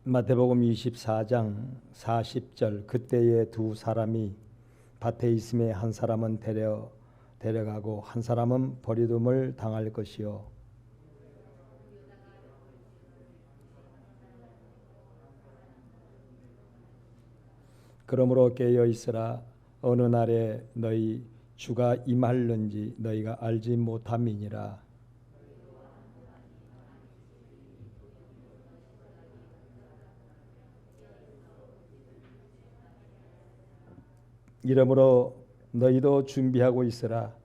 마태복음 24장 40절 그때에 두 사람이 밭에 있음에 한 사람은 데려가고 한 사람은 버리둠을 당할 것이요 그러므로 깨어 있으라 어느 날에 너희 주가 임할는지 너희가 알지 못함이니라. 이러므로 너희도 준비하고 있으라.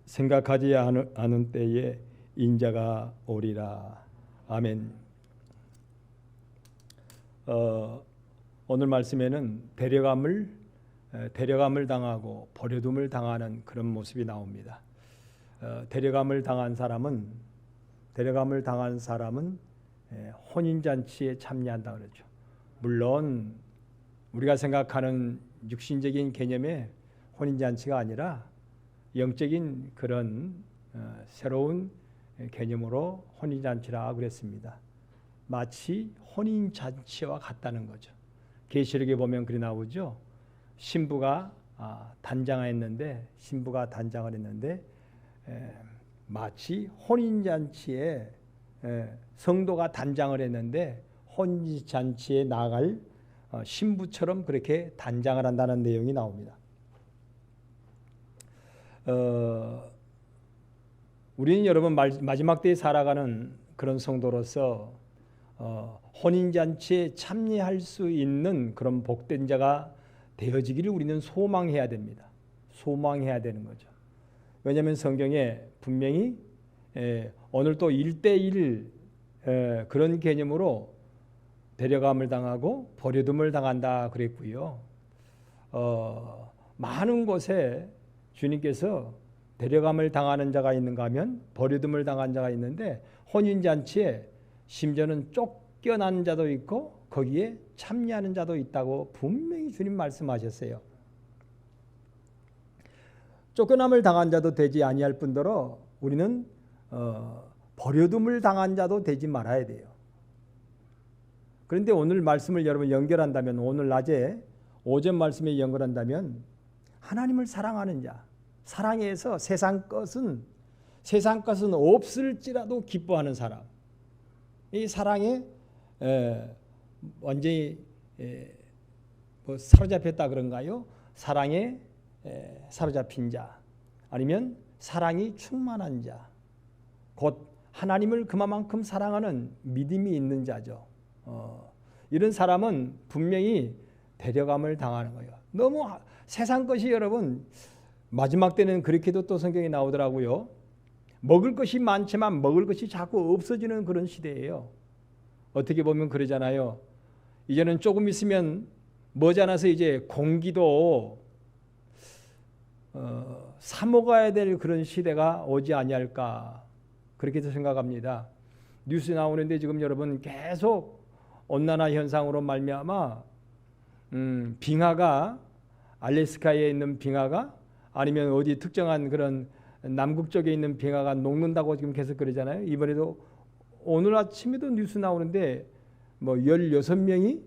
생각하지 않은 때에 인자가 오리라. 아멘. 오늘 말씀에는 데려감을 당하고 버려둠을 당하는 그런 모습이 나옵니다. 데려감을 당한 사람은 혼인잔치에 참여한다 그러죠. 물론 우리가 생각하는 육신적인 개념의 혼인잔치가 아니라 영적인 그런 새로운 개념으로 혼인잔치라 그랬습니다. 마치 혼인잔치와 같다는 거죠. 계시록에 보면 그리 나오죠. 신부가 단장을 했는데 마치 혼인잔치에 성도가 단장을 했는데 혼인잔치에 나갈 신부처럼 그렇게 단장을 한다는 내용이 나옵니다. 우리는 여러분 마지막 때에 살아가는 그런 성도로서 혼인잔치에 참여할 수 있는 그런 복된 자가 되어지기를 우리는 소망해야 됩니다. 소망해야 되는 거죠. 왜냐하면 성경에 분명히 오늘 또 1대1 그런 개념으로 데려감을 당하고 버려둠을 당한다 그랬고요. 많은 곳에 주님께서 데려감을 당하는 자가 있는가 하면 버려둠을 당한 자가 있는데 혼인잔치에 심지어는 쫓겨난 자도 있고 거기에 참여하는 자도 있다고 분명히 주님 말씀하셨어요. 쫓겨남을 당한 자도 되지 아니할 뿐더러 우리는 버려둠을 당한 자도 되지 말아야 돼요. 그런데 오늘 말씀을 여러분 연결한다면 오늘 낮에 오전 말씀에 연결한다면 하나님을 사랑하는 자, 사랑해서 세상 것은 없을지라도 기뻐하는 사람, 이 사랑에 완전히 사로잡혔다 그런가요? 사랑에 사로잡힌 자, 아니면 사랑이 충만한 자, 곧 하나님을 그만큼 사랑하는 믿음이 있는 자죠. 이런 사람은 분명히 데려감을 당하는 거예요. 너무 세상 것이 여러분 마지막 때는 그렇게도 또 성경에 나오더라고요. 먹을 것이 많지만 먹을 것이 자꾸 없어지는 그런 시대예요. 어떻게 보면 그러잖아요. 이제는 조금 있으면 머지않아서 이제 공기도 사 먹어야 될 그런 시대가 오지 아니할까 그렇게 생각합니다. 뉴스 나오는데 지금 여러분 계속 온난화 현상으로 말미암아 빙하가 알래스카에 있는 빙하가 아니면 어디 특정한 그런 남극 쪽에 있는 빙하가 녹는다고 지금 계속 그러잖아요. 이번에도 오늘 아침에도 뉴스 나오는데 뭐 16명이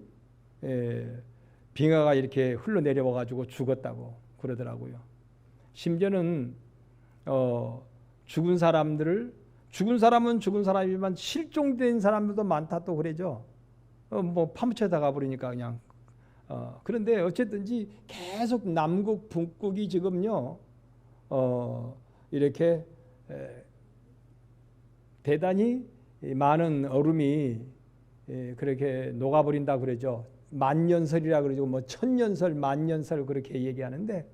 빙하가 이렇게 흘러내려와 가지고 죽었다고 그러더라고요. 심지어는 죽은 사람은 죽은 사람이지만 실종된 사람들도 많다 또 그러죠. 뭐 파묻혀다 가버리니까 그냥. 그런데 어쨌든지 계속 남극 북극이 지금요 이렇게 대단히 많은 얼음이 그렇게 녹아버린다 그러죠. 만년설이라 그러죠. 뭐 천년설, 만년설 그렇게 얘기하는데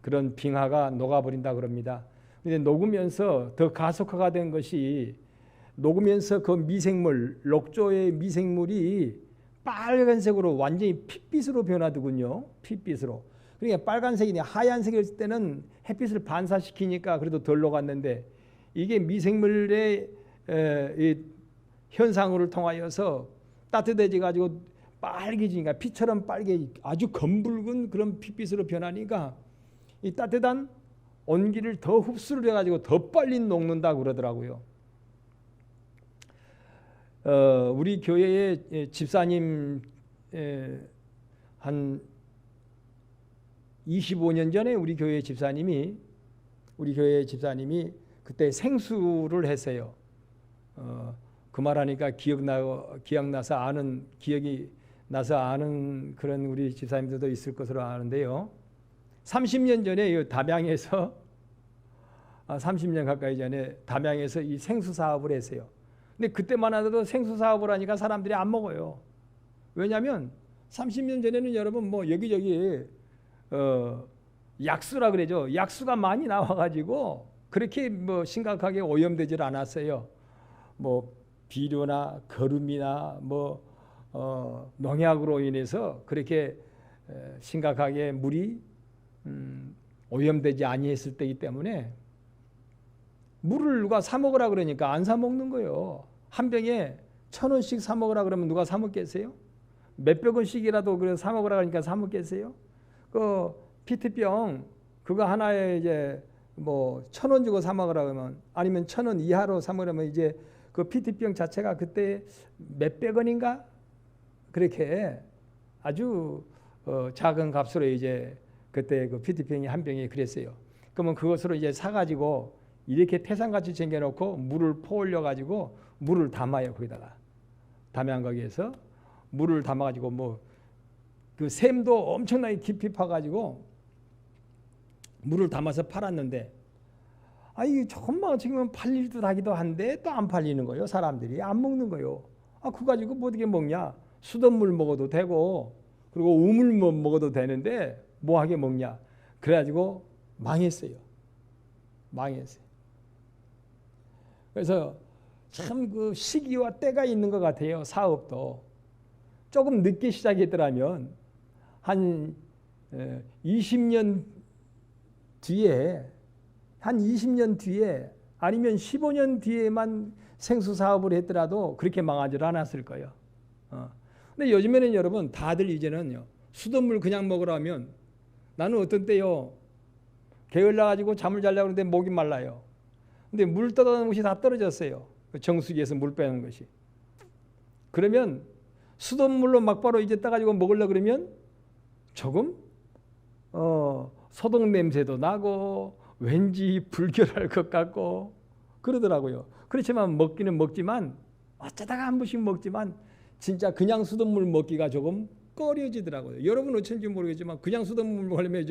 그런 빙하가 녹아버린다 그럽니다. 근데 녹으면서 더 가속화가 된 것이 녹으면서 그 미생물, 녹조의 미생물이 빨간색으로 완전히 핏빛으로 변하더군요. 핏빛으로. 그러니까 빨간색이 하얀색일 때는 햇빛을 반사시키니까 그래도 덜 녹았는데 이게 미생물의 현상을 통하여서 따뜻해져 가지고 빨개지니까 피처럼 빨개 아주 검붉은 그런 핏빛으로 변하니까 이 따뜻한 온기를 더 흡수를 해가지고 더 빨리 녹는다 그러더라고요. 우리 교회의 집사님 한 25년 전에 우리 교회 집사님이 그때 생수를 했어요. 그 말하니까 기억이 나서 아는 그런 우리 집사님들도 있을 것으로 아는데요. 30년 전에 담양에서 30년 가까이 전에 담양에서 이 생수 사업을 했어요. 근데 그때만 하더라도 생수 사업을 하니까 사람들이 안 먹어요. 왜냐하면 30년 전에는 여러분 뭐 여기저기 약수라 그러죠. 약수가 많이 나와가지고 그렇게 뭐 심각하게 오염되질 않았어요. 뭐 비료나 거름이나 뭐 농약으로 인해서 그렇게 심각하게 물이 오염되지 아니했을 때이기 때문에 물을 누가 사 먹으라 그러니까 안 사 먹는 거예요. 한 병에 1,000원씩 사 먹으라 그러면 누가 사 먹겠어요? 몇백 원씩이라도 그래 사 먹으라 그러니까 사 먹겠어요? 그 피트병 그거 하나에 이제 뭐 1,000원 주고 사 먹으라 그러면 아니면 1,000원 이하로 사 먹으면 이제 그 피트병 자체가 그때 몇백 원인가 그렇게 아주 작은 값으로 이제 그때 그 피트병이 한 병에 그랬어요. 그러면 그것으로 이제 사가지고 이렇게 태산같이 챙겨놓고 물을 퍼올려가지고 물을 담아요. 거기다가 담양 거기에서 물을 담아가지고 뭐 그 샘도 엄청나게 깊이 파가지고 물을 담아서 팔았는데 이 조금만 지금 팔릴 듯 하기도 한데 또 안 팔리는 거예요. 사람들이 안 먹는 거예요. 그거 가지고 뭐 어떻게 먹냐? 수돗물 먹어도 되고 그리고 우물 먹어도 되는데 뭐 하게 먹냐? 그래가지고 망했어요. 그래서 참 그 시기와 때가 있는 것 같아요. 사업도 조금 늦게 시작했더라면 한 20년 뒤에 아니면 15년 뒤에만 생수 사업을 했더라도 그렇게 망하지 않았을 거예요. 근데 요즘에는 여러분 다들 이제는요 수돗물 그냥 먹으라면 나는 어떤 때요 게을러가지고 잠을 자려고 하는데 목이 말라요. 근데 물 떠다 놓은 것이 다 떨어졌어요. 정수기에서 물 빼는 것이. 그러면 수돗물로 막바로 이제 따가지고 먹으려고 그러면 조금 소독 냄새도 나고 왠지 불결할 것 같고 그러더라고요. 그렇지만 먹기는 먹지만 어쩌다가 한 번씩 먹지만 진짜 그냥 수돗물 먹기가 조금 꺼려지더라고요. 여러분 어쩐지 모르겠지만 그냥 수돗물 먹으려면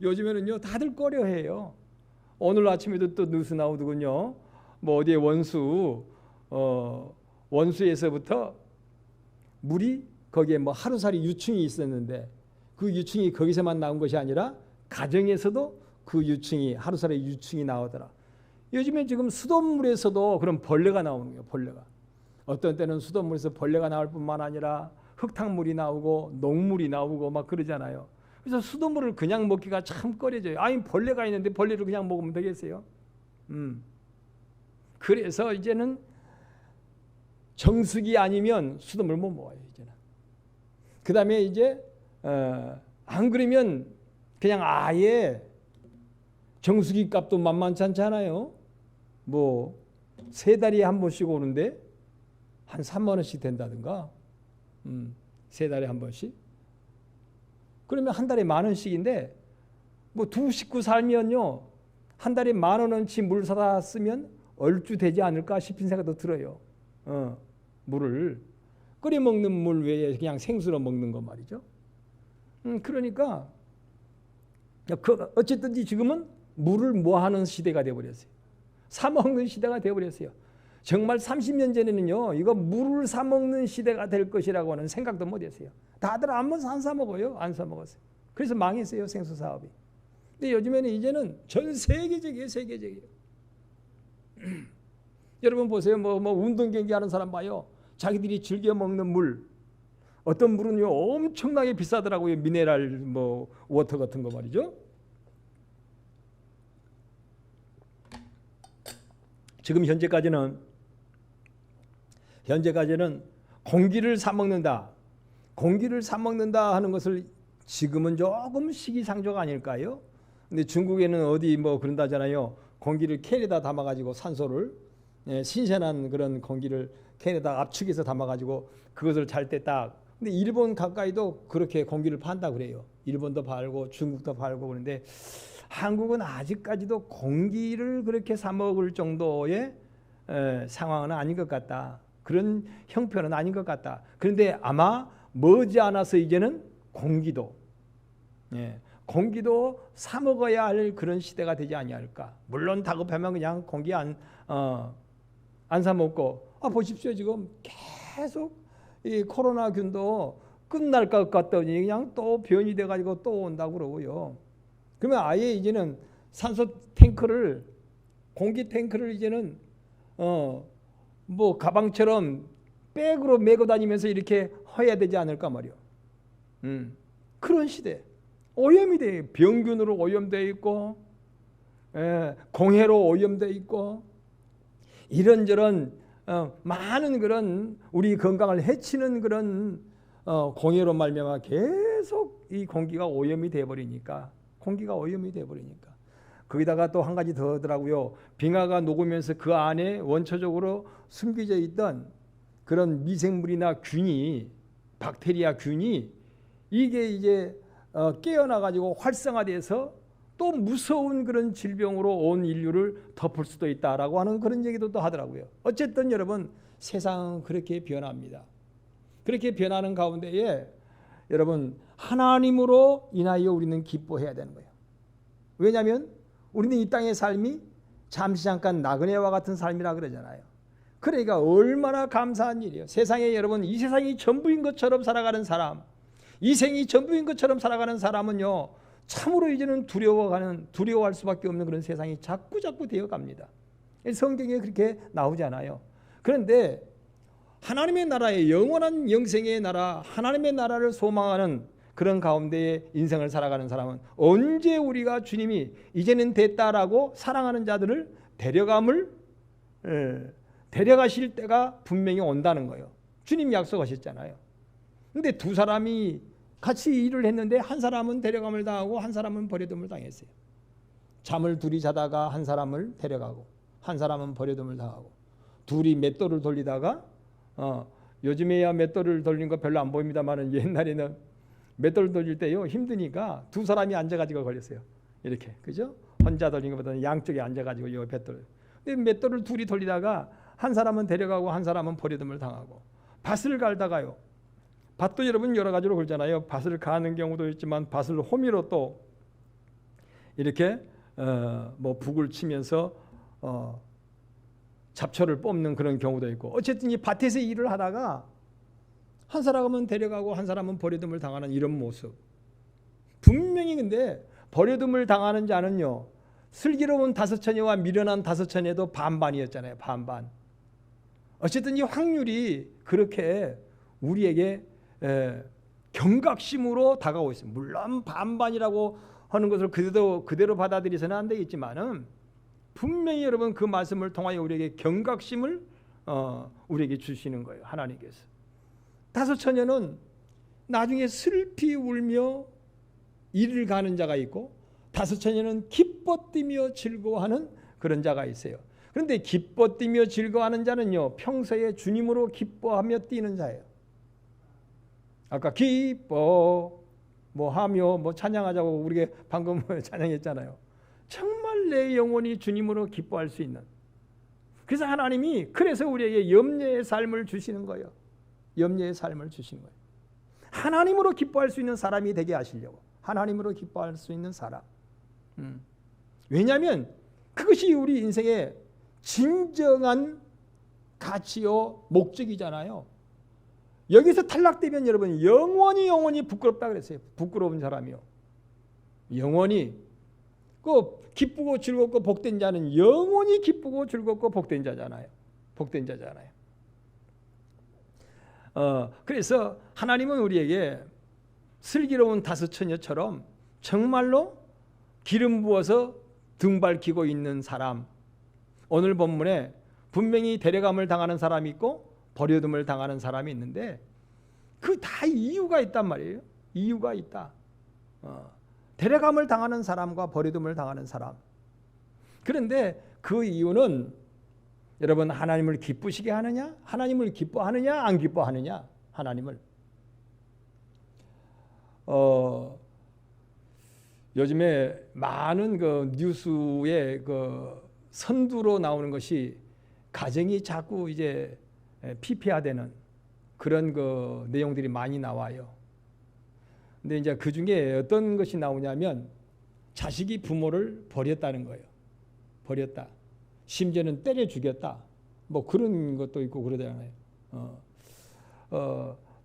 요즘에는요 다들 꺼려해요. 오늘 아침에도 또 뉴스 나오더군요. 뭐 어디에 원수에서부터 물이 거기에 뭐 하루살이 유충이 있었는데 그 유충이 거기서만 나온 것이 아니라 가정에서도 그 유충이 하루살이 유충이 나오더라. 요즘에 지금 수돗물에서도 그런 벌레가 나오는 거예요. 벌레가. 어떤 때는 수돗물에서 벌레가 나올 뿐만 아니라 흙탕물이 나오고 녹물이 나오고 막 그러잖아요. 그래서 수돗물을 그냥 먹기가 참 꺼려져요. 벌레가 있는데 벌레를 그냥 먹으면 되겠어요? 그래서 이제는 정수기 아니면 수돗물 못 먹어요. 이제는. 그 다음에 이제 안 그러면 그냥 아예 정수기 값도 만만치 않잖아요. 뭐 3달에 한 번씩 오는데 한 3만 원씩 된다든가 3달에 한 번씩. 그러면 한 달에 10,000원씩인데 뭐 두 식구 살면요 한 달에 10,000원어치 물 사다 쓰면 얼추 되지 않을까 싶은 생각도 들어요. 물을 끓여 먹는 물 외에 그냥 생수로 먹는 거 말이죠. 그러니까 어쨌든지 지금은 물을 뭐 하는 시대가 되어버렸어요. 사 먹는 시대가 되어버렸어요. 정말 30년 전에는요 이거 물을 사 먹는 시대가 될 것이라고 하는 생각도 못했어요. 다들 안 사 먹어요. 안 사 먹었어요. 그래서 망했어요 생수 사업이. 근데 요즘에는 이제는 전 세계적이에요. 여러분 보세요. 뭐 운동 경기 하는 사람 봐요. 자기들이 즐겨 먹는 물. 어떤 물은요 엄청나게 비싸더라고요. 미네랄 뭐 워터 같은 거 말이죠. 지금 현재까지는 공기를 사 먹는다 하는 것을 지금은 조금 시기상조가 아닐까요? 근데 중국에는 어디 뭐 그런다잖아요. 공기를 캔에다 담아가지고 산소를 신선한 그런 공기를 캔에다 압축해서 담아가지고 그것을 잘 때 딱. 근데 일본 가까이도 그렇게 공기를 판다 그래요. 일본도 팔고 중국도 팔고 그런데 한국은 아직까지도 공기를 그렇게 사 먹을 정도의 상황은 아닌 것 같다. 그런 형편은 아닌 것 같다. 그런데 아마 머지않아서 이제는 공기도 사 먹어야 할 그런 시대가 되지 아니할까. 물론 다급하면 그냥 공기 안 사 먹고 보십시오. 지금 계속 이 코로나균도 끝날 것 같더니 그냥 또 변이 돼가지고 또 온다고 그러고요. 그러면 아예 이제는 산소 탱크를 공기 탱크를 이제는 뭐 가방처럼 백으로 메고 다니면서 이렇게 해야 되지 않을까 말이요. 그런 시대. 오염이 돼. 병균으로 오염되어 있고 공해로 오염되어 있고 이런저런 많은 그런 우리 건강을 해치는 그런 공해로 말미암아 계속 이 공기가 오염이 돼 버리니까 거기다가 또 한 가지 더 하더라고요. 빙하가 녹으면서 그 안에 원초적으로 숨겨져 있던 그런 미생물이나 균이 박테리아 균이 이게 이제 깨어나 가지고 활성화돼서 또 무서운 그런 질병으로 온 인류를 덮을 수도 있다라고 하는 그런 얘기도 또 하더라고요. 어쨌든 여러분 세상은 그렇게 변합니다. 그렇게 변하는 가운데에 여러분 하나님으로 인하여 우리는 기뻐해야 되는 거예요. 왜냐하면 우리는 이 땅의 삶이 잠시 잠깐 나그네와 같은 삶이라 그러잖아요. 그러니까 얼마나 감사한 일이에요. 세상에 여러분 이 세상이 전부인 것처럼 살아가는 사람, 이 생이 전부인 것처럼 살아가는 사람은요 참으로 이제는 두려워할 수밖에 없는 그런 세상이 자꾸 되어갑니다. 성경에 그렇게 나오잖아요. 그런데 하나님의 나라의 영원한 영생의 나라, 하나님의 나라를 소망하는 그런 가운데에 인생을 살아가는 사람은 언제 우리가 주님이 이제는 됐다라고 사랑하는 자들을 데려가실 때가 분명히 온다는 거예요. 주님이 약속하셨잖아요. 근데 두 사람이 같이 일을 했는데 한 사람은 데려감을 당하고 한 사람은 버려둠을 당했어요. 잠을 둘이 자다가 한 사람을 데려가고 한 사람은 버려둠을 당하고 둘이 맷돌을 돌리다가 요즘에야 맷돌을 돌린 거 별로 안 보입니다만은 옛날에는 맷돌 돌릴 때요 힘드니까 두 사람이 앉아가지고 걸렸어요. 이렇게 그죠? 혼자 돌린 것보다는 양쪽에 앉아가지고 요 맷돌. 근데 맷돌을 둘이 돌리다가 한 사람은 데려가고 한 사람은 버려둠을 당하고 밭을 갈다가요. 밭도 여러분 여러 가지로 걸잖아요. 밭을 가는 경우도 있지만 밭을 호미로 또 이렇게 뭐 북을 치면서 잡초를 뽑는 그런 경우도 있고 어쨌든 이 밭에서 일을 하다가 한 사람은 데려가고 한 사람은 버려둠을 당하는 이런 모습. 분명히 근데 버려둠을 당하는 자는요. 슬기로운 다섯처녀와 미련한 다섯처녀도 반반이었잖아요. 반반. 어쨌든 이 확률이 그렇게 우리에게 경각심으로 다가오고 있습니다. 물론 반반이라고 하는 것을 그대로 받아들이서는 안 되겠지만은 분명히 여러분 그 말씀을 통하여 우리에게 경각심을 우리에게 주시는 거예요. 하나님께서. 다섯처녀는 나중에 슬피 울며 이를 가는 자가 있고 다섯처녀는 기뻐 뛰며 즐거워하는 그런 자가 있어요. 그런데 기뻐 뛰며 즐거워하는 자는요 평소에 주님으로 기뻐하며 뛰는 자예요. 아까 기뻐 뭐 하며 뭐 찬양하자고 우리가 방금 찬양했잖아요. 정말 내 영혼이 주님으로 기뻐할 수 있는. 그래서 하나님이 그래서 우리에게 염려의 삶을 주시는 거예요. 염려의 삶을 주신 거예요. 하나님으로 기뻐할 수 있는 사람이 되게 하시려고. 하나님으로 기뻐할 수 있는 사람. 왜냐하면 그것이 우리 인생의 진정한 가치요 목적이잖아요. 여기서 탈락되면 여러분 영원히 부끄럽다 그랬어요. 부끄러운 사람이요. 영원히 그 기쁘고 즐겁고 복된 자는 영원히 기쁘고 즐겁고 복된 자잖아요. 복된 자잖아요. 그래서 하나님은 우리에게 슬기로운 다섯처녀처럼 정말로 기름 부어서 등 밝히고 있는 사람. 오늘 본문에 분명히 데려감을 당하는 사람이 있고 버려둠을 당하는 사람이 있는데 그 다 이유가 있단 말이에요. 이유가 있다. 데려감을 당하는 사람과 버려둠을 당하는 사람. 그런데 그 이유는 여러분 하나님을 기쁘시게 하느냐? 하나님을 기뻐하느냐? 안 기뻐하느냐? 하나님을. 요즘에 많은 그 뉴스에 그 선두로 나오는 것이 가정이 자꾸 이제 피폐화되는 그런 그 내용들이 많이 나와요. 근데 이제 그 중에 어떤 것이 나오냐면 자식이 부모를 버렸다는 거예요. 버렸다. 심지어는 때려 죽였다. 뭐 그런 것도 있고 그러잖아요.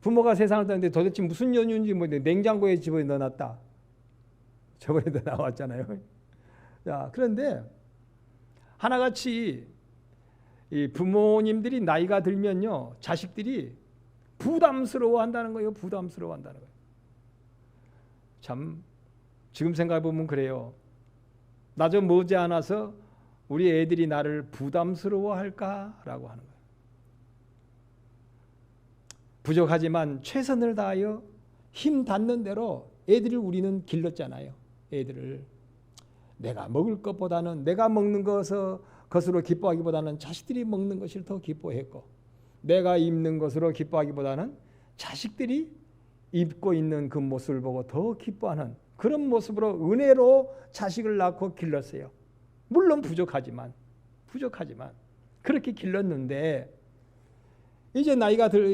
부모가 세상을 떠났는데 도대체 무슨 연유인지 뭐 냉장고에 집어 넣어놨다. 저번에도 나왔잖아요. 자, 그런데 하나같이 이 부모님들이 나이가 들면요, 자식들이 부담스러워한다는 거예요. 부담스러워한다는 거예요. 참 지금 생각해 보면 그래요. 나 좀 머지않아서 우리 애들이 나를 부담스러워할까라고 하는 거예요. 부족하지만 최선을 다하여 힘 닿는 대로 애들을 우리는 길렀잖아요. 애들을 내가 먹을 것보다는 내가 먹는 것으로 기뻐하기보다는 자식들이 먹는 것을 더 기뻐했고, 내가 입는 것으로 기뻐하기보다는 자식들이 입고 있는 그 모습을 보고 더 기뻐하는 그런 모습으로 은혜로 자식을 낳고 길렀어요. 물론 부족하지만 그렇게 길렀는데 이제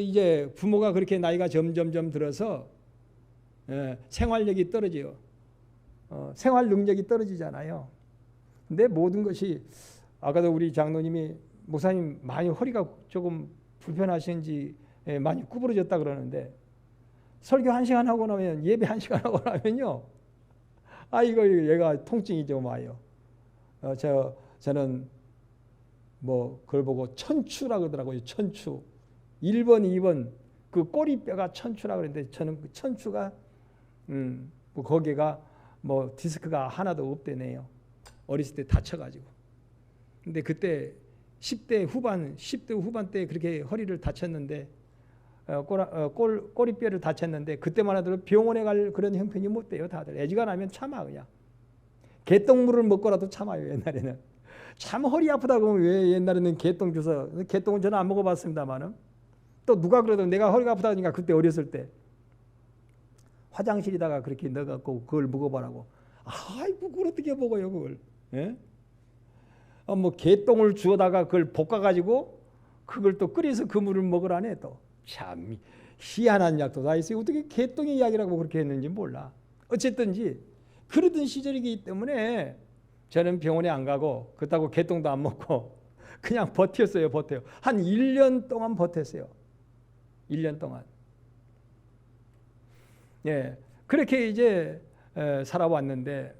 이제 부모가 그렇게 나이가 점점 들어서 생활력이 떨어져요. 생활 능력이 떨어지잖아요. 근데 모든 것이 아까도 우리 장로님이 목사님 많이 허리가 조금 불편하신지 많이 구부러졌다 그러는데 설교 1시간 하고 나면 예배 1시간 하고 나면요. 이거 얘가 통증이 좀 와요. 저는 뭐 그걸 보고 천추라 그러더라고요. 천추. 1번, 2번 그 꼬리뼈가 천추라 그랬는데 저는 그 천추가 뭐 거기가 뭐 디스크가 하나도 없대네요. 어렸을 때 다쳐가지고. 근데 그때 10대 후반 때 그렇게 허리를 다쳤는데 꼬리뼈를 다쳤는데 그때만 하더라도 병원에 갈 그런 형편이 못 돼요. 다들 애지간하면 참아 그냥. 개똥물을 먹고라도 참아요. 옛날에는. 참 허리 아프다고 하면 왜 옛날에는 개똥 주서, 개똥은 저는 안 먹어봤습니다만은 또 누가 그래도 내가 허리가 아프다 하니까 그때 어렸을 때 화장실에다가 그렇게 넣어갖고 그걸 먹어보라고. 아이고 그걸 어떻게 먹어요 그걸. 예? 뭐 개똥을 주워다가 그걸 볶아가지고 그걸 또 끓여서 그 물을 먹으라네 또. 참 희한한 약도 다 있어요. 어떻게 개똥의 이야기라고 그렇게 했는지 몰라. 어쨌든지 그러던 시절이기 때문에 저는 병원에 안 가고 그렇다고 개똥도 안 먹고 그냥 버텼어요. 한 1년 동안 버텼어요. 1년 동안. 예, 그렇게 이제 살아왔는데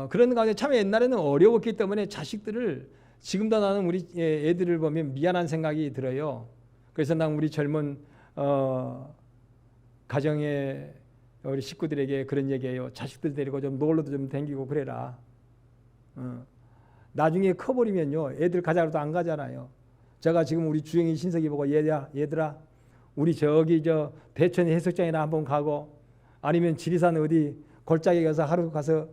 그런 가운데 참 옛날에는 어려웠기 때문에 자식들을 지금도 나는 우리 애들을 보면 미안한 생각이 들어요. 그래서 난 우리 젊은 가정의 우리 식구들에게 그런 얘기해요. 자식들 데리고 좀 놀러도 좀 다니고 그래라. 나중에 커버리면요 애들 가자고도 안 가잖아요. 제가 지금 우리 주영이 신석이 보고 얘들아 우리 저기 저 대천 해수욕장이나 한번 가고 아니면 지리산 어디 골짜기 가서 하루 가서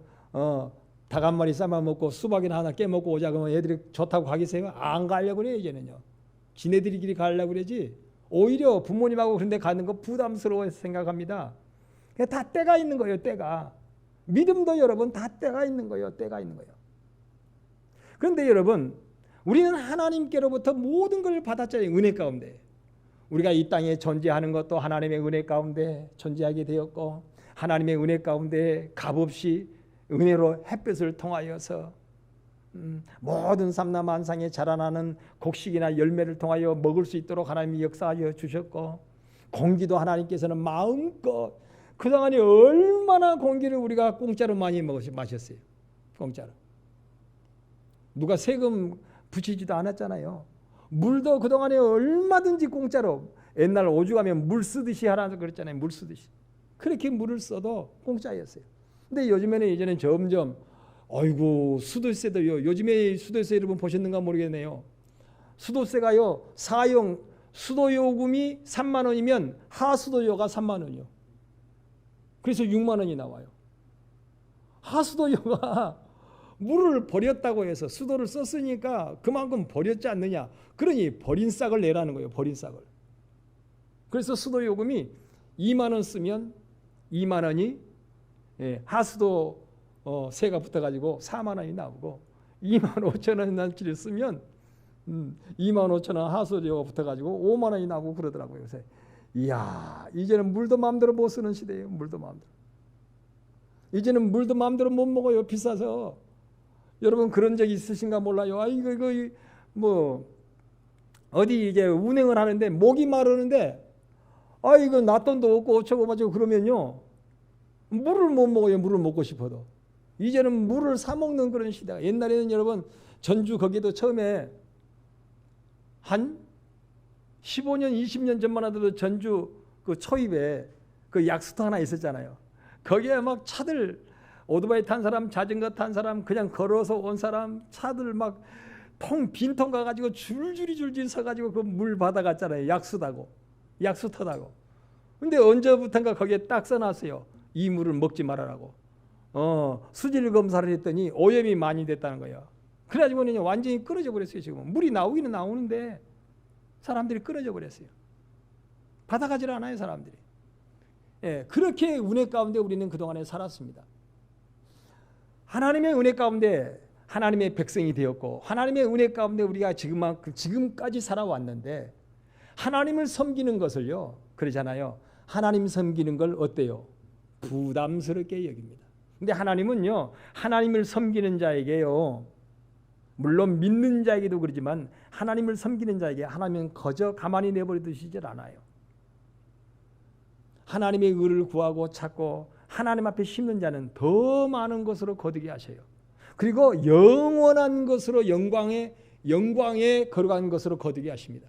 닭 한 마리 삶아 먹고 수박이나 하나 깨 먹고 오자. 그러면 애들이 좋다고 가겠어요? 안 가려고 그래 이제는요. 지네들끼리 가려고 그러지. 오히려 부모님하고 그런 데 가는 거 부담스러워 생각합니다. 다 때가 있는 거예요. 때가. 믿음도 여러분 다 때가 있는 거예요. 때가 있는 거예요. 그런데 여러분 우리는 하나님께로부터 모든 걸 받았잖아요. 은혜 가운데. 우리가 이 땅에 존재하는 것도 하나님의 은혜 가운데 존재하게 되었고 하나님의 은혜 가운데 값없이 은혜로 햇볕을 통하여서 모든 삼라만상에 자라나는 곡식이나 열매를 통하여 먹을 수 있도록 하나님이 역사하여 주셨고 공기도 하나님께서는 마음껏 그동안에 얼마나 공기를 우리가 공짜로 많이 마셨어요. 공짜로. 누가 세금 붙이지도 않았잖아요. 물도 그동안에 얼마든지 공짜로 옛날 오죽 하면 물 쓰듯이 하라고 그랬잖아요. 물 쓰듯이. 그렇게 물을 써도 공짜였어요. 근데 요즘에는 점점 아이고 수도세도요. 요즘에 수도세 여러분 보셨는가 모르겠네요. 수도세가요. 사용 수도요금이 3만 원이면 하수도요가 3만 원이요. 그래서 6만 원이 나와요. 하수도요가 물을 버렸다고 해서 수도를 썼으니까 그만큼 버렸지 않느냐. 그러니 버린 싹을 내라는 거예요. 버린 싹을. 그래서 수도 요금이 2만 원 쓰면 2만 원이 하수도 세가 붙어가지고 4만 원이 나오고 2만 5천 원어치를 쓰면 2만 5천 원 하수도가 붙어가지고 5만 원이 나오고 그러더라고요. 요새. 이야, 이제는 물도 마음대로 못 쓰는 시대예요. 물도 마음대로. 이제는 물도 마음대로 못 먹어요. 비싸서. 여러분 그런 적 있으신가 몰라요. 아 이거 뭐 어디 이제 운행을 하는데 목이 마르는데 아 이거 나 돈도 없고 어쩌고 저쩌고 그러면요 물을 못 먹어요. 물을 먹고 싶어도. 이제는 물을 사 먹는 그런 시대가. 옛날에는 여러분 전주 거기도 처음에 한 15년 20년 전만 하더라도 전주 그 초입에 그 약수터 하나 있었잖아요. 거기에 막 차들 오토바이 탄 사람, 자전거 탄 사람, 그냥 걸어서 온 사람, 차들 막 빈통 가가지고 줄줄이 서가지고 그 물 받아갔잖아요. 약수터다고. 근데 언제부턴가 거기에 딱 써놨어요. 이 물을 먹지 말아라고. 수질 검사를 했더니 오염이 많이 됐다는 거예요. 그래가지고는 완전히 끊어져 버렸어요. 지금 물이 나오기는 나오는데 사람들이 끊어져 버렸어요. 받아가질 않아요, 사람들이. 예, 그렇게 은혜 가운데 우리는 그동안에 살았습니다. 하나님의 은혜 가운데 하나님의 백성이 되었고 하나님의 은혜 가운데 우리가 지금까지 살아왔는데 하나님을 섬기는 것을요. 그러잖아요. 하나님 섬기는 걸 어때요? 부담스럽게 여깁니다. 근데 하나님은요. 하나님을 섬기는 자에게요. 물론 믿는 자에게도 그러지만 하나님을 섬기는 자에게 하나님은 거저 가만히 내버려 두시질 않아요. 하나님의 의를 구하고 찾고 하나님 앞에 심는 자는 더 많은 것으로 거두게 하셔요. 그리고 영원한 것으로 영광에 거룩한 것으로 거두게 하십니다.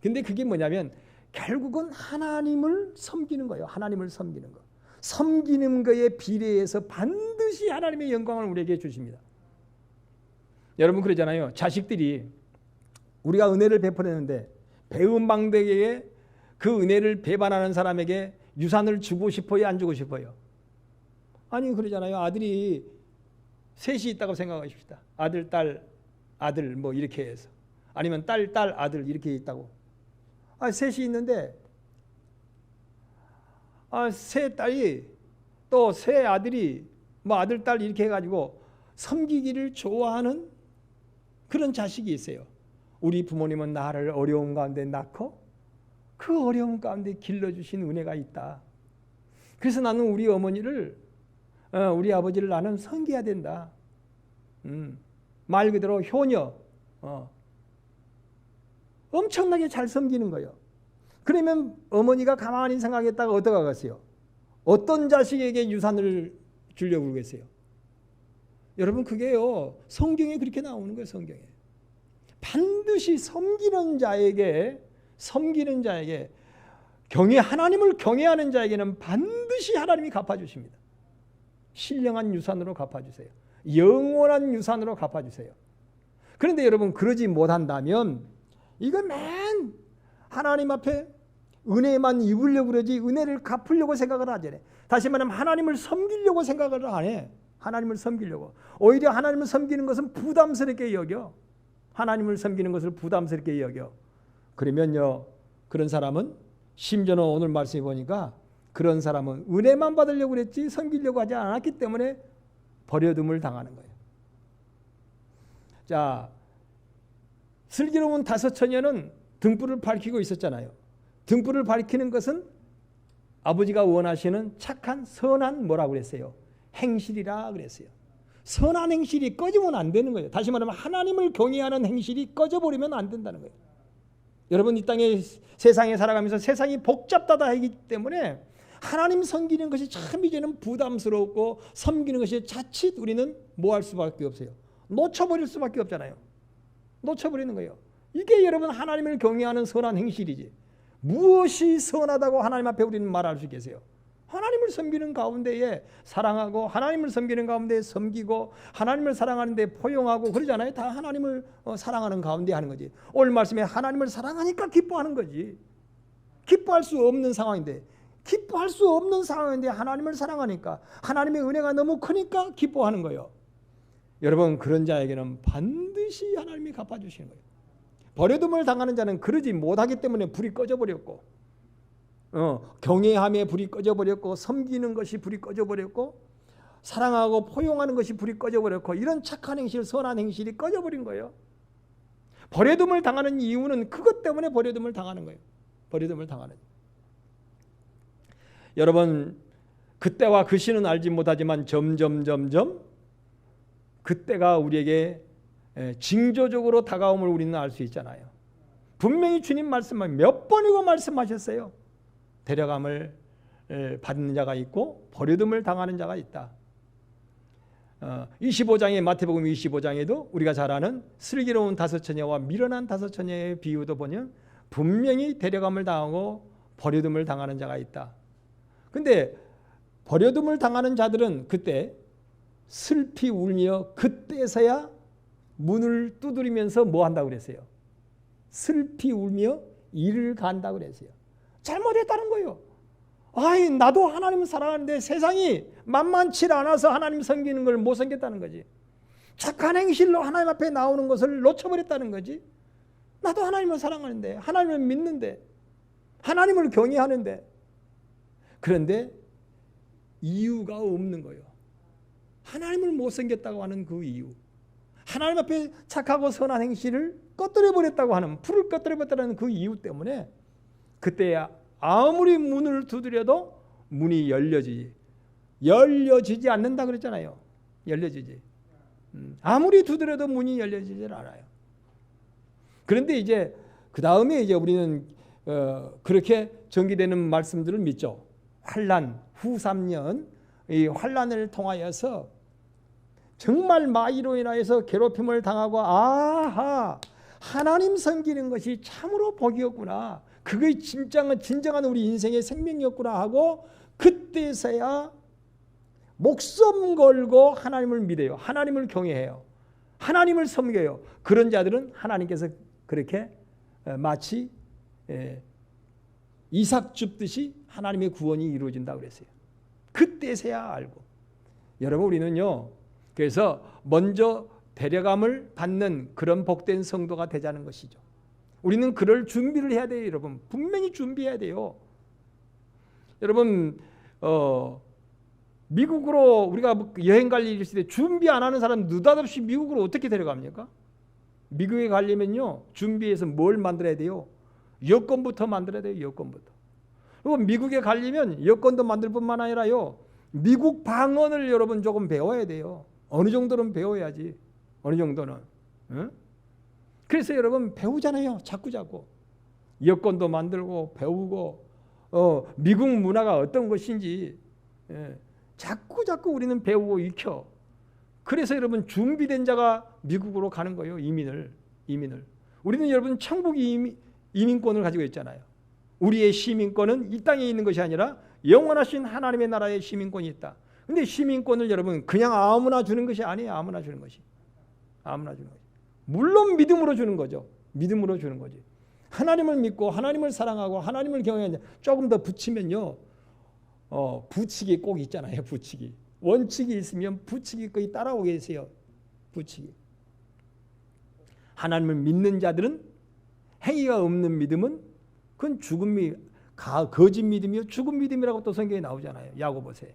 근데 그게 뭐냐면 결국은 하나님을 섬기는 거예요. 하나님을 섬기는 거. 섬기는 거에 비례해서 반드시 하나님의 영광을 우리에게 주십니다. 여러분 그러잖아요. 자식들이 우리가 은혜를 베풀었는데 배은망덕에게 그 은혜를 배반하는 사람에게 유산을 주고 싶어요? 안 주고 싶어요? 아니 그러잖아요. 아들이 셋이 있다고 생각하십시다. 아들, 딸, 아들 뭐 이렇게 해서 아니면 딸, 아들 이렇게 있다고. 셋이 있는데 세 딸이 또 세 아들이 뭐 아들, 딸 이렇게 해가지고 섬기기를 좋아하는 그런 자식이 있어요. 우리 부모님은 나를 어려움 가운데 낳고 그 어려움 가운데 길러주신 은혜가 있다. 그래서 나는 우리 어머니를 우리 아버지를 나는 섬겨야 된다. 말 그대로 효녀 엄청나게 잘 섬기는 거예요. 그러면 어머니가 가만히 생각했다가 어떻게 하겠어요? 어떤 자식에게 유산을 주려고 그러겠어요? 여러분 그게요 성경에 그렇게 나오는 거예요. 성경에 반드시 섬기는 자에게 하나님을 경외하는 자에게는 반드시 하나님이 갚아주십니다. 신령한 유산으로 갚아주세요. 영원한 유산으로 갚아주세요. 그런데 여러분 그러지 못한다면 이거 맨 하나님 앞에 은혜만 입으려고 그러지 은혜를 갚으려고 생각을 하잖아요. 다시 말하면 하나님을 섬기려고 생각을 안 해. 하나님을 섬기려고. 오히려 하나님을 섬기는 것은 부담스럽게 여겨. 하나님을 섬기는 것을 부담스럽게 여겨. 그러면요 그런 사람은 심지어는 오늘 말씀해 보니까 그런 사람은 은혜만 받으려고 그랬지 섬기려고 하지 않았기 때문에 버려둠을 당하는 거예요. 자, 슬기로운 다섯 처녀는 등불을 밝히고 있었잖아요. 등불을 밝히는 것은 아버지가 원하시는 착한 선한 뭐라고 그랬어요? 행실이라 그랬어요. 선한 행실이 꺼지면 안 되는 거예요. 다시 말하면 하나님을 경외하는 행실이 꺼져버리면 안 된다는 거예요. 여러분 이 땅에 세상에 살아가면서 세상이 복잡하다 하기 때문에 하나님 섬기는 것이 참 이제는 부담스럽고 섬기는 것이 자칫 우리는 뭐 할 수밖에 없어요. 놓쳐버릴 수밖에 없잖아요. 놓쳐버리는 거예요. 이게 여러분 하나님을 경외하는 선한 행실이지. 무엇이 선하다고 하나님 앞에 우리는 말할 수 있겠어요? 하나님을 섬기는 가운데에 사랑하고 하나님을 섬기는 가운데에 섬기고 하나님을 사랑하는데 포용하고 그러잖아요. 다 하나님을 사랑하는 가운데 하는 거지. 오늘 말씀에 하나님을 사랑하니까 기뻐하는 거지. 기뻐할 수 없는 상황인데 하나님을 사랑하니까 하나님의 은혜가 너무 크니까 기뻐하는 거예요. 여러분 그런 자에게는 반드시 하나님이 갚아주시는 거예요. 버려둠을 당하는 자는 그러지 못하기 때문에 불이 꺼져버렸고 경외함에 불이 꺼져버렸고 섬기는 것이 불이 꺼져버렸고 사랑하고 포용하는 것이 불이 꺼져버렸고 이런 착한 행실, 선한 행실이 꺼져버린 거예요. 버려둠을 당하는 이유는 그것 때문에 버려둠을 당하는 거예요. 버려둠을 당하는. 여러분 그때와 그 시는 알지 못하지만 점점 그때가 우리에게 징조적으로 다가옴을 우리는 알 수 있잖아요. 분명히 주님 말씀을 몇 번이고 말씀하셨어요. 데려감을 받는 자가 있고 버려둠을 당하는 자가 있다. 25장의 마태복음 25장에도 우리가 잘 아는 슬기로운 다섯 처녀와 미련한 다섯 처녀의 비유도 보면 분명히 데려감을 당하고 버려둠을 당하는 자가 있다. 근데 버려둠을 당하는 자들은 그때 슬피 울며 그때서야 문을 두드리면서 뭐 한다고 그랬어요? 슬피 울며 이를 간다고 그랬어요. 잘못했다는 거예요. 아이 나도 하나님을 사랑하는데 세상이 만만치 않아서 하나님 섬기는 걸 못 섬겼다는 거지. 착한 행실로 하나님 앞에 나오는 것을 놓쳐버렸다는 거지. 나도 하나님을 사랑하는데 하나님을 믿는데 하나님을 경외하는데 그런데 이유가 없는 거예요. 하나님을 못 섬겼다고 하는 그 이유, 하나님 앞에 착하고 선한 행실을 꺼뜨려버렸다고 하는, 불을 꺼뜨려버렸다는 그 이유 때문에 그때 아무리 문을 두드려도 문이 열려지지 않는다 그랬잖아요. 열려지지. 아무리 두드려도 문이 열려지지 않아요. 그런데 이제 그 다음에 이제 우리는 그렇게 전개되는 말씀들을 믿죠. 환난 후 3년 이 환난을 통하여서 정말 마귀로 인하여서 괴롭힘을 당하고 아하 하나님 섬기는 것이 참으로 복이었구나. 그게 진정한 우리 인생의 생명이었구나 하고 그때서야 목숨 걸고 하나님을 믿어요. 하나님을 경외해요. 하나님을 섬겨요. 그런 자들은 하나님께서 그렇게 마치 이삭 줍듯이 하나님의 구원이 이루어진다고 그랬어요. 그때서야 알고. 여러분 우리는요. 그래서 먼저 데려감을 받는 그런 복된 성도가 되자는 것이죠. 우리는 그럴 준비를 해야 돼요. 여러분 분명히 준비해야 돼요. 여러분 미국으로 우리가 여행 갈 일이 있을 때 준비 안 하는 사람 느닷없이 미국으로 어떻게 데려갑니까? 미국에 가려면요 준비해서 뭘 만들어야 돼요? 여권부터 만들어야 돼요. 여권부터. 그리고 미국에 가려면 여권도 만들 뿐만 아니라요 미국 방언을 여러분 조금 배워야 돼요. 어느 정도는 배워야지. 어느 정도는. 응? 그래서 여러분 배우잖아요. 자꾸 여권도 만들고 배우고 미국 문화가 어떤 것인지 자꾸 우리는 배우고 익혀. 그래서 여러분 준비된 자가 미국으로 가는 거예요. 이민을. 우리는 여러분 천국 이민권을 가지고 있잖아요. 우리의 시민권은 이 땅에 있는 것이 아니라 영원하신 하나님의 나라의 시민권이 있다. 근데 시민권을 여러분 그냥 아무나 주는 것이 아니에요. 아무나 주는 것이. 물론 믿음으로 주는 거죠. 믿음으로 주는 거지. 하나님을 믿고 하나님을 사랑하고 하나님을 경외하는 조금 더 붙이면요. 부칙이 꼭 있잖아요. 부칙이. 원칙이 있으면 부칙이 거의 따라오게 되세요. 부칙이. 하나님을 믿는 자들은 행위가 없는 믿음은 그건 죽음이 거짓 믿음이요 죽은 믿음이라고 또 성경에 나오잖아요. 야고보서에.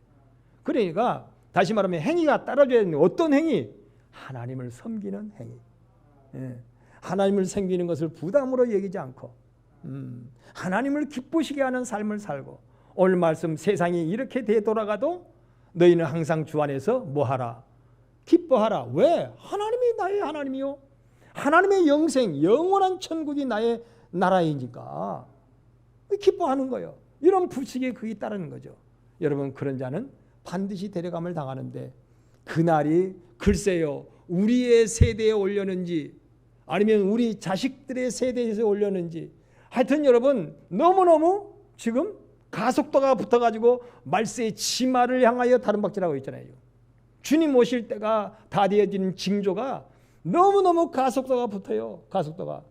그러니까 다시 말하면 행위가 따라줘야 되는 어떤 행위? 하나님을 섬기는 행위. 하나님을 섬기는 것을 부담으로 여기지 않고 하나님을 기쁘시게 하는 삶을 살고 오늘 말씀 세상이 이렇게 되돌아가도 너희는 항상 주 안에서 뭐하라? 기뻐하라. 왜? 하나님이 나의 하나님이요. 하나님의 영생, 영원한 천국이 나의 나라이니까 기뻐하는 거예요. 이런 부칙에 그게 따르는 거죠. 여러분 그런 자는 반드시 데려감을 당하는데 그날이 글쎄요. 우리의 세대에 올렸는지 아니면 우리 자식들의 세대에서 올렸는지 하여튼 여러분 너무너무 지금 가속도가 붙어가지고 말세의 치마를 향하여 다름박질하고 있잖아요. 주님 오실 때가 다 되어지는 징조가 너무너무 가속도가 붙어요. 가속도가.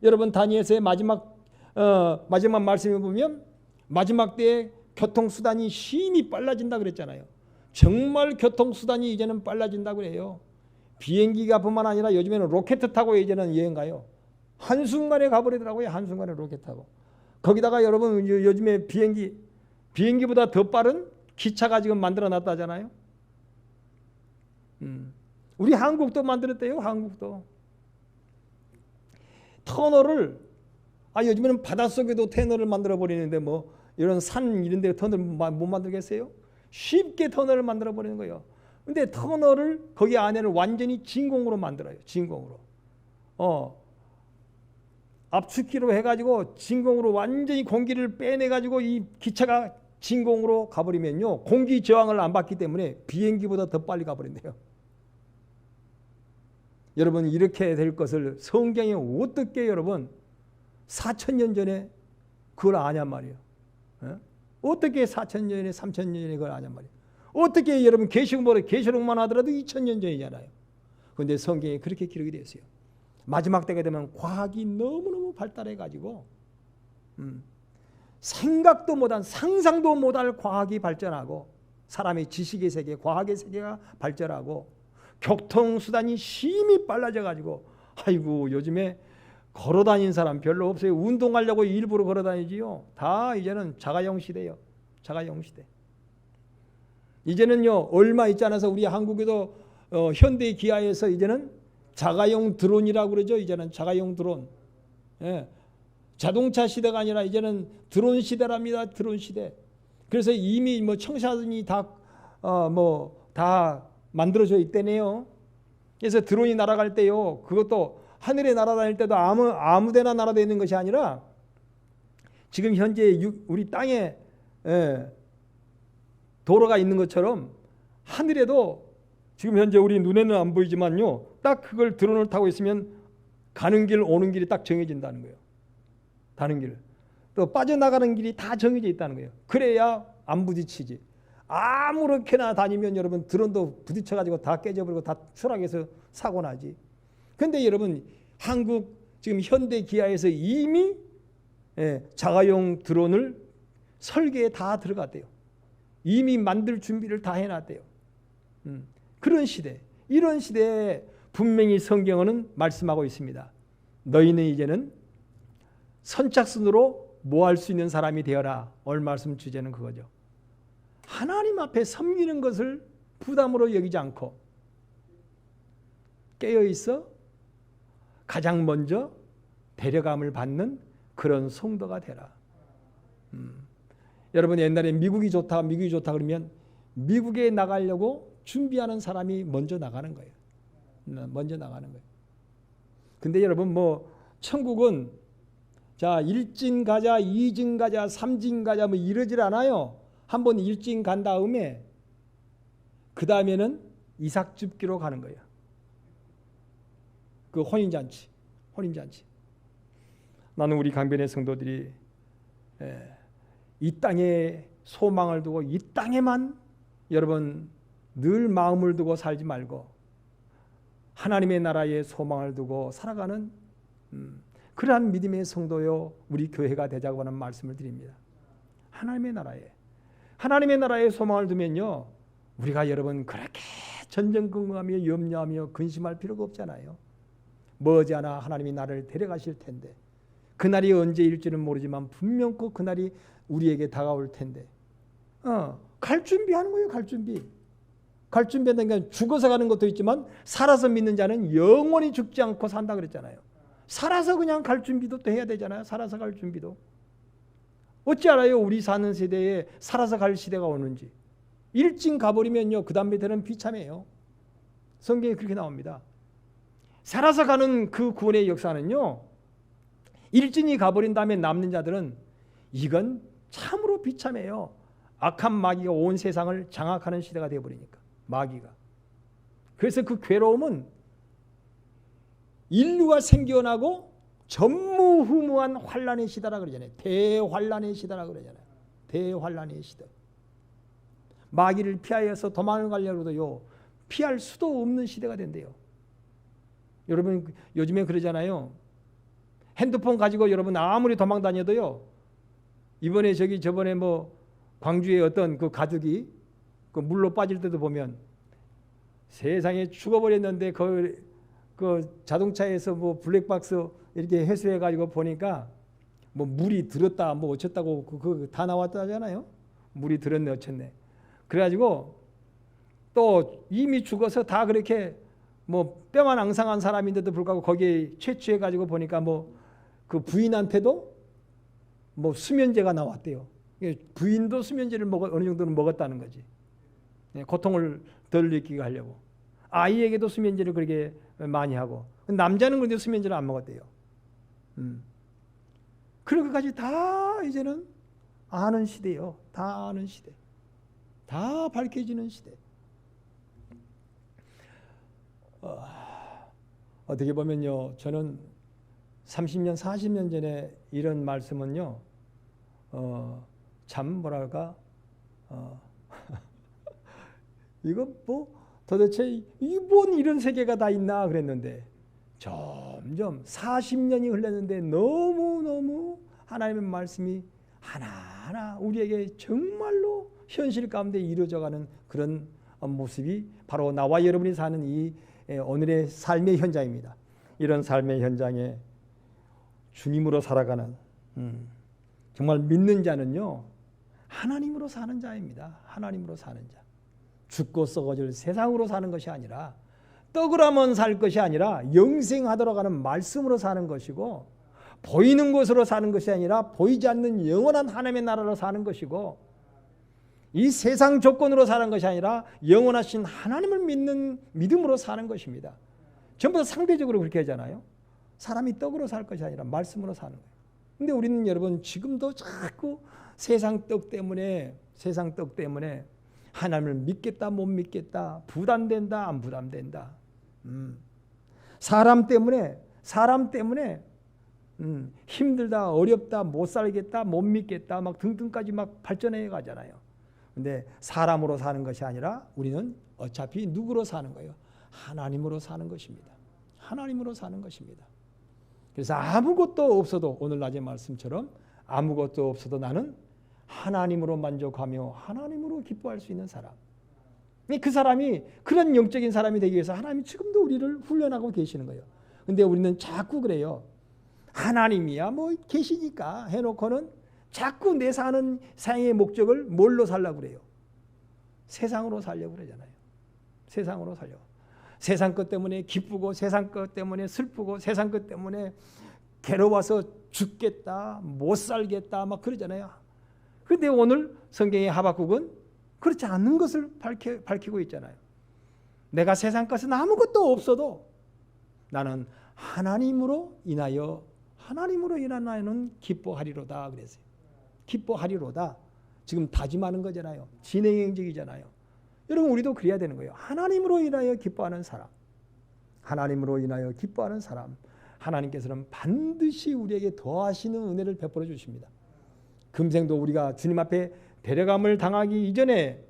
여러분 다니엘서의 마지막 말씀을 보면 마지막 때에 교통수단이 심히 빨라진다 그랬잖아요. 정말 교통수단이 이제는 빨라진다고 그래요. 비행기가 뿐만 아니라 요즘에는 로켓 타고 이제는 여행 가요. 한순간에 가버리더라고요. 한순간에 로켓 타고. 거기다가 여러분 요즘에 비행기보다 더 빠른 기차가 지금 만들어 놨다잖아요. 우리 한국도 만들었대요. 한국도. 터널을 요즘에는 바닷속에도 터널을 만들어 버리는데 뭐 이런 산 이런 데 터널 못 만들겠어요? 쉽게 터널을 만들어 버리는 거예요. 근데 터널을 거기 안에를 완전히 진공으로 만들어요. 진공으로. 압축기로 해가지고 진공으로 완전히 공기를 빼내가지고 이 기차가 진공으로 가버리면요. 공기 저항을 안 받기 때문에 비행기보다 더 빨리 가버린대요. 여러분 이렇게 될 것을 성경이 어떻게 여러분 4,000년 전에 그걸 아냔 말이에요. 어떻게 4,000년 전에 3,000년 전에 그걸 아냔 말이에요. 어떻게 여러분 계시록만 하더라도 2,000년 전이잖아요. 그런데 성경에 그렇게 기록이 되어 있어요. 마지막 때가 되면 과학이 너무너무 발달해가지고 생각도 못한 상상도 못할 과학이 발전하고 사람의 지식의 세계, 과학의 세계가 발전하고 교통수단이 심히 빨라져가지고 아이고 요즘에 걸어다니는 사람 별로 없어요. 운동하려고 일부러 걸어다니지요. 다 이제는 자가용 시대예요. 자가용 시대. 이제는요 얼마 있지 않아서 우리 한국에도 현대 기아에서 이제는 자가용 드론이라고 그러죠. 이제는 자가용 드론. 예. 자동차 시대가 아니라 이제는 드론 시대랍니다. 드론 시대. 그래서 이미 뭐 청사진이 다 만들어져 있대네요. 그래서 드론이 날아갈 때요. 그것도 하늘에 날아다닐 때도 아무데나 날아다니는 것이 아니라 지금 현재 우리 땅에 도로가 있는 것처럼 하늘에도 지금 현재 우리 눈에는 안 보이지만요. 딱 그걸 드론을 타고 있으면 가는 길 오는 길이 딱 정해진다는 거예요. 가는 길. 또 빠져나가는 길이 다 정해져 있다는 거예요. 그래야 안 부딪히지. 아무렇게나 다니면 여러분 드론도 부딪혀가지고 다 깨져버리고 다 추락해서 사고 나지. 근데 여러분 한국 지금 현대 기아에서 이미 자가용 드론을 설계에 다 들어갔대요. 이미 만들 준비를 다 해놨대요. 그런 시대, 이런 시대에 분명히 성경은 말씀하고 있습니다. 너희는 이제는 선착순으로 뭐 할 수 있는 사람이 되어라. 오늘 말씀 주제는 그거죠. 하나님 앞에 섬기는 것을 부담으로 여기지 않고 깨어있어 가장 먼저 데려감을 받는 그런 성도가 되라. 여러분 옛날에 미국이 좋다 그러면 미국에 나가려고 준비하는 사람이 먼저 나가는 거예요. 먼저 나가는 거예요. 근데 여러분 천국은 자 1진 가자, 2진 가자, 3진 가자 이러질 않아요. 한번 1진 간 다음에 그 다음에는 이삭 줍기로 가는 거예요. 그 혼인잔치. 나는 우리 강변의 성도들이 이 땅에 소망을 두고 이 땅에만 여러분 늘 마음을 두고 살지 말고 하나님의 나라에 소망을 두고 살아가는 그러한 믿음의 성도요 우리 교회가 되자고 하는 말씀을 드립니다. 하나님의 나라에 소망을 두면요 우리가 여러분 그렇게 전전긍긍하며 염려하며 근심할 필요가 없잖아요. 머지않아 하나님이 나를 데려가실 텐데 그날이 언제일지는 모르지만 분명코 그날이 우리에게 다가올 텐데 갈 준비하는 거예요. 갈 준비한다는 게 죽어서 가는 것도 있지만 살아서 믿는 자는 영원히 죽지 않고 산다 그랬잖아요. 살아서 그냥 갈 준비도 또 해야 되잖아요. 살아서 갈 준비도. 어찌 알아요? 우리 사는 세대에 살아서 갈 시대가 오는지. 일찍 가버리면요. 그 다음부터는 비참해요. 성경에 그렇게 나옵니다. 살아서 가는 그 구원의 역사는요. 일진이 가버린 다음에 남는 자들은 이건 참으로 비참해요. 악한 마귀가 온 세상을 장악하는 시대가 되어버리니까. 마귀가. 그래서 그 괴로움은 인류가 생겨나고 전무후무한 환란의 시대라 그러잖아요. 대환란의 시대라 그러잖아요. 대환란의 시대. 마귀를 피하여서 도망을 가려고 해도요. 피할 수도 없는 시대가 된대요. 여러분 요즘에 그러잖아요. 핸드폰 가지고 여러분 아무리 도망 다녀도요. 이번에 저번에 광주에 어떤 그 가족이 그 물로 빠질 때도 보면 세상에 죽어버렸는데 그 자동차에서 뭐 블랙박스 이렇게 회수해가지고 보니까 뭐 물이 들었다 뭐 어쨌다고 그 다 나왔다잖아요. 물이 들었네 어쨌네. 그래가지고 또 이미 죽어서 다 그렇게 뭐 뼈만 앙상한 사람인데도 불구하고 거기에 채취해가지고 보니까 뭐 그 부인한테도 뭐 수면제가 나왔대요. 부인도 수면제를 어느 정도는 먹었다는 거지. 고통을 덜 느끼게 하려고. 아이에게도 수면제를 그렇게 많이 하고, 남자는 그런데 수면제를 안 먹었대요. 그런 것까지 다 이제는 아는 시대요. 다 아는 시대. 다 밝혀지는 시대. 어떻게 보면요, 저는 30년, 40년 전에 이런 말씀은요, 참 뭐랄까, 이거 뭐 도대체 이뭔 이런 세계가 다 있나 그랬는데 점점 40년이 흘렀는데 너무너무 하나님의 말씀이 하나하나 우리에게 정말로 현실 가운데 이루어져가는 그런 모습이 바로 나와 여러분이 사는 이 오늘의 삶의 현장입니다. 이런 삶의 현장에 주님으로 살아가는 정말 믿는 자는요, 하나님으로 사는 자입니다. 하나님으로 사는 자. 죽고 썩어질 세상으로 사는 것이 아니라, 떡을 하면 살 것이 아니라 영생하도록 하는 말씀으로 사는 것이고, 보이는 것으로 사는 것이 아니라 보이지 않는 영원한 하나님의 나라로 사는 것이고, 이 세상 조건으로 사는 것이 아니라 영원하신 하나님을 믿는 믿음으로 사는 것입니다. 전부 다 상대적으로 그렇게 하잖아요. 사람이 떡으로 살 것이 아니라 말씀으로 사는 거예요. 근데 우리는 여러분 지금도 자꾸 세상 떡 때문에 하나님을 믿겠다 못 믿겠다, 부담된다 안 부담된다, 사람 때문에 힘들다 어렵다 못 살겠다 못 믿겠다 막 등등까지 막 발전해 가잖아요. 근데 사람으로 사는 것이 아니라 우리는 어차피 누구로 사는 거예요? 하나님으로 사는 것입니다. 하나님으로 사는 것입니다. 그래서 아무것도 없어도, 오늘 낮의 말씀처럼 아무것도 없어도 나는 하나님으로 만족하며 하나님으로 기뻐할 수 있는 사람. 그 사람이 그런 영적인 사람이 되기 위해서 하나님이 지금도 우리를 훈련하고 계시는 거예요. 근데 우리는 자꾸 그래요. 하나님이야 뭐 계시니까 해놓고는 자꾸 내 사는 삶의 목적을 뭘로 살려고 그래요? 세상으로 살려고 그러잖아요. 세상으로 살려고. 세상 것 때문에 기쁘고 세상 것 때문에 슬프고 세상 것 때문에 괴로워서 죽겠다 못 살겠다 막 그러잖아요. 그런데 오늘 성경의 하박국은 그렇지 않는 것을 밝히고 있잖아요. 내가 세상 것은 아무것도 없어도 나는 하나님으로 인하여는 기뻐하리로다 그랬어요. 기뻐하리로다. 지금 다짐하는 거잖아요. 진행행적이잖아요. 여러분 우리도 그래야 되는 거예요. 하나님으로 인하여 기뻐하는 사람. 하나님으로 인하여 기뻐하는 사람. 하나님께서는 반드시 우리에게 더하시는 은혜를 베풀어 주십니다. 금생도 우리가 주님 앞에 데려감을 당하기 이전에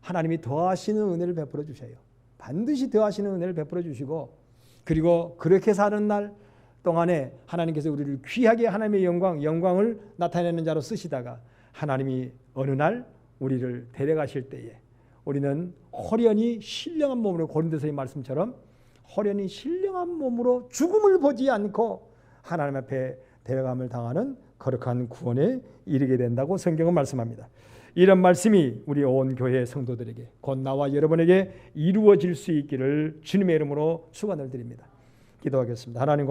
하나님이 더하시는 은혜를 베풀어 주셔요. 반드시 더하시는 은혜를 베풀어 주시고, 그리고 그렇게 사는 날 동안에 하나님께서 우리를 귀하게 하나님의 영광을 나타내는 자로 쓰시다가 하나님이 어느 날 우리를 데려가실 때에 우리는 호련히 신령한 몸으로, 고린도서의 말씀처럼 호련히 신령한 몸으로 죽음을 보지 않고 하나님 앞에 데려감을 당하는 거룩한 구원에 이르게 된다고 성경은 말씀합니다. 이런 말씀이 우리 온 교회 성도들에게, 곧 나와 여러분에게 이루어질 수 있기를 주님의 이름으로 축원을 드립니다. 기도하겠습니다. 하나님 고맙습니다.